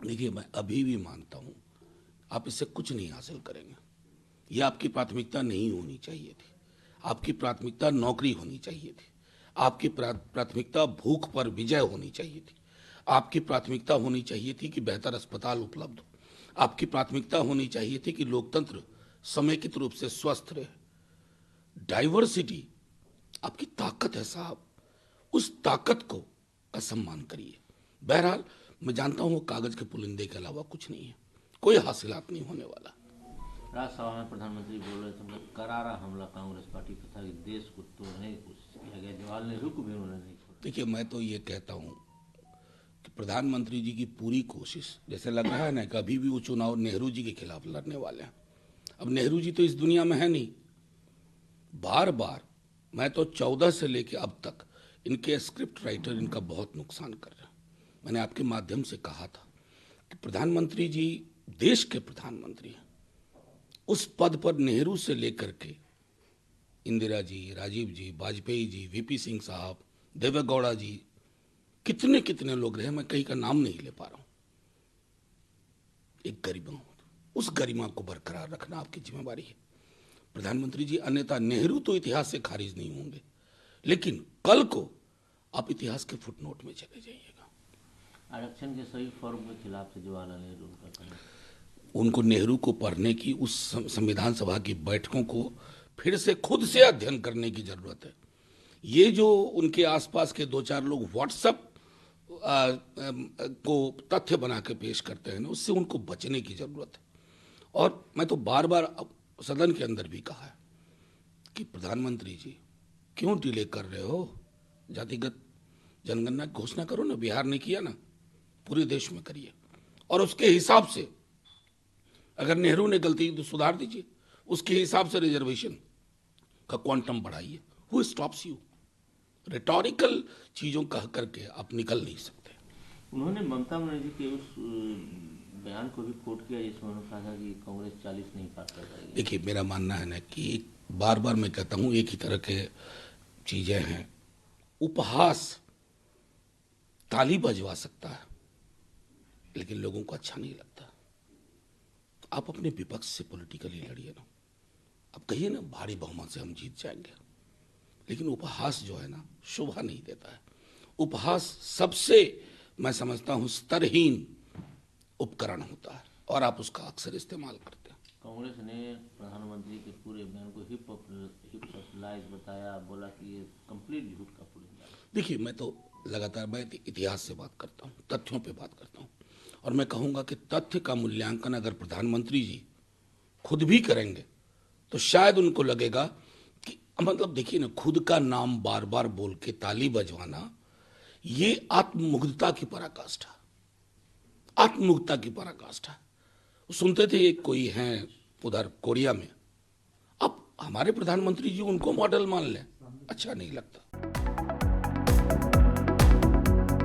देखिए, मैं अभी भी मानता हूं आप इससे कुछ नहीं हासिल करेंगे। ये आपकी प्राथमिकता नहीं होनी चाहिए थी। आपकी प्राथमिकता नौकरी होनी चाहिए थी। आपकी प्राथमिकता भूख पर विजय होनी चाहिए थी। आपकी प्राथमिकता होनी चाहिए थी कि बेहतर अस्पताल उपलब्ध हो। आपकी प्राथमिकता होनी चाहिए थी कि लोकतंत्र समेकित रूप से स्वस्थ रहे। डाइवर्सिटी आपकी ताकत है साहब, उस ताकत को का सम्मान करिए। बहरहाल मैं जानता हूं वो कागज के पुलिंदे के अलावा कुछ नहीं है, कोई हासिलात नहीं होने वाला। राज्यसभा में प्रधानमंत्री बोल रहे थे मतलब करारा हमला कांग्रेस पार्टी पर था कि देश को तोड़ने की कोशिश किया गया, जवाहरलाल नेहरू को भी उन्होंने नहीं छोड़ा। देखिए, मैं तो ये कहता हूं कि प्रधानमंत्री जी की पूरी कोशिश, जैसे लग रहा है ना कि अभी भी वो चुनाव नेहरू जी के खिलाफ लड़ने वाले हैं। अब नेहरू जी तो इस दुनिया में है नहीं। बार बार मैं तो 14 से लेकर अब तक इनके स्क्रिप्ट राइटर इनका बहुत नुकसान कर रहे हैं। मैंने आपके माध्यम से कहा था कि प्रधानमंत्री जी देश के प्रधानमंत्री हैं। उस पद पर नेहरू से लेकर के इंदिरा जी, राजीव जी, वाजपेयी जी, वीपी सिंह साहब, देवेगौड़ा जी, कितने कितने लोग रहे, मैं कहीं का नाम नहीं ले पा रहा हूं। एक गरिमा, उस गरिमा को बरकरार रखना आपकी जिम्मेवारी है प्रधानमंत्री जी। अन्यथा नेहरू तो इतिहास से खारिज नहीं होंगे, लेकिन कल को आप इतिहास के फुटनोट में चले जाइएगा। आरक्षण के सही फॉर्म के खिलाफ थे जवाहरलाल नेहरू का कहना। उनको नेहरू को पढ़ने की, उस संविधान सभा की बैठकों को फिर से खुद से अध्ययन करने की जरूरत है। ये जो उनके आसपास के दो चार लोग व्हाट्सएप को तथ्य बना के पेश करते हैं ना, उससे उनको बचने की जरूरत है। और मैं तो बार बार सदन के अंदर भी कहा है कि प्रधानमंत्री जी क्यों डिले कर रहे हो? जातिगत जनगणना की घोषणा करो ना, बिहार ने किया ना, पूरे देश में करिए। और उसके हिसाब से अगर नेहरू ने गलती की तो सुधार दीजिए, उसके हिसाब से रिजर्वेशन का क्वांटम बढ़ाइए। Who stops you? रिटोरिकल चीजों कह करके आप निकल नहीं सकते। उन्होंने ममता बनर्जी के उस बयान को भी कोट किया जिसमें उन्होंने कहा था कि कांग्रेस 40 नहीं पार कर पाएगी। देखिए, मेरा मानना है ना कि बार बार मैं कहता हूं एक ही तरह के चीजें हैं। उपहास ताली बजवा सकता है, लेकिन लोगों को अच्छा नहीं लगता। आप अपने विपक्ष से पॉलिटिकली लड़िए ना, आप कहिए ना भारी बहुमत से हम जीत जाएंगे, लेकिन उपहास जो है ना शोभा नहीं देता है। उपहास सबसे, मैं समझता हूं, स्तरहीन उपकरण होता है और आप उसका अक्सर इस्तेमाल करते हैं। कांग्रेस ने प्रधानमंत्री के पूरे बयान को हिप बताया, बोला कि ये कंप्लीट झूठ का पुलिंदा है। देखिए, मैं तो लगातार मैं इतिहास से बात करता हूँ, तथ्यों पे बात करता हूँ, और मैं कहूँगा कि तथ्य का मूल्यांकन अगर प्रधानमंत्री जी खुद भी करेंगे तो शायद उनको लगेगा कि मतलब देखिए ना, खुद का नाम बार बार बोल के ताली बजवाना ये आत्ममुग्धता की पराकाष्ठा, आत्ममुग्धता की पराकाष्ठा। सुनते थे एक कोई हैं उधर कोरिया में, अब हमारे प्रधानमंत्री जी उनको मॉडल मान लें, अच्छा नहीं लगता।